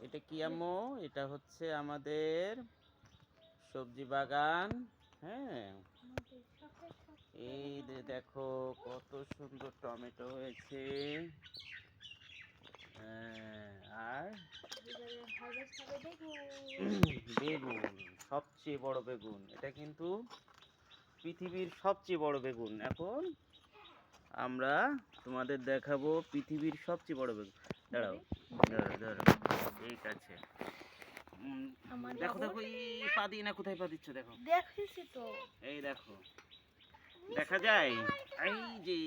এটা কি আম্মু? এটা হচ্ছে আমাদের সবজি বাগান। হ্যাঁ, এই যে দেখো কত সুন্দর টমেটো হয়েছে। আর বেগুন, সবচেয়ে বড় বেগুন। এটা কিন্তু পৃথিবীর সবচেয়ে বড় বেগুন। এখন আমরা তোমাদের দেখাবো পৃথিবীর সবচেয়ে বড় বেগুন। দাঁড়াও, দাঁড়াও, দাঁড়াও। ঠিক আছে। দেখো দেখো, এই পা দিয়ে না, কোথায় পা দিচ্ছ দেখো। দেখেছি তো। এই দেখো, দেখা যায়। এই যে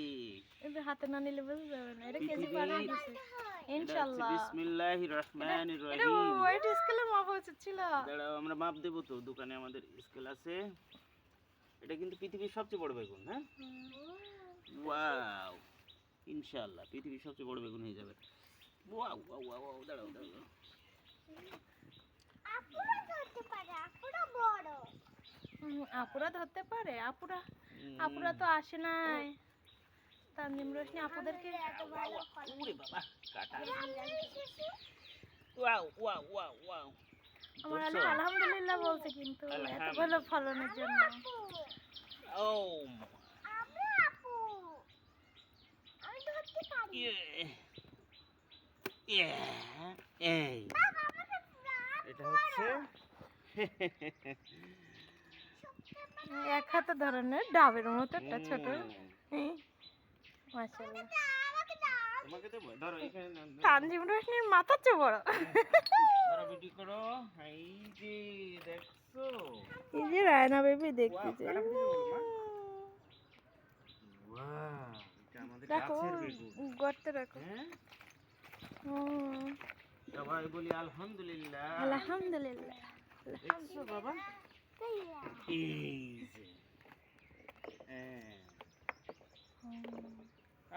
এটা হাতে না নিলে বোঝা যাবে না। এটা কেজি পৃথিবীর বানাই দিছে ইনশাআল্লাহ। বিসমিল্লাহির রহমানির এটা রহিম। ওয়েট স্কেলে মাপা উচিত ছিল। দাঁড়াও, আমরা মাপ দেবো তো, দোকানে আমাদের স্কেল আছে। এটা কিন্তু পৃথিবীর সবচেয়ে বড় বেগুন। হ্যাঁ, ওয়াও, ইনশাআল্লাহ পৃথিবীর সবচেয়ে বড় বেগুন হয়ে যাবে। ওয়াও ওয়াও ওয়াও, দাঁড়াও দাঁড়াও। আপুরা ধরতে পারে? আপুরা তো আসে নাই। তানজিম রোশনি আপুদেরকে ওরে বাবা, কাটা। Wow wow wow wow. আমার আলী আলহামদুলিল্লাহ বলছে কিন্তু এত ভালো ফলনের জন্য। ও এই এটা হচ্ছে এক হাতে ধরনের ডাবের মতো একটা ছোট। মাশাআল্লাহ। তোমাকে দেবো, ধরো এখানে নাও। তানজিম রোশনির মাথা চেয়ে বড়। ধরো ভিডিও করো। এই যে দেখছো, এই যে রায়না বেবি ওয়াও, দেখতেছে। কাটাকুটি করে বলো মা। ওয়াও, এটা আমাদের রাখো গাছের বেগুন। গর্তে রাখো। হ্যাঁ, সবাই বলি আলহামদুলিল্লাহ। আলহামদুলিল্লাহ। দেখছো বাবা, এই যে হ্যাঁ।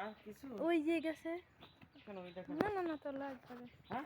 আর কিছু ওই যে গেছে। কেন ওই দেখো না না না তোলা একবারে। হ্যাঁ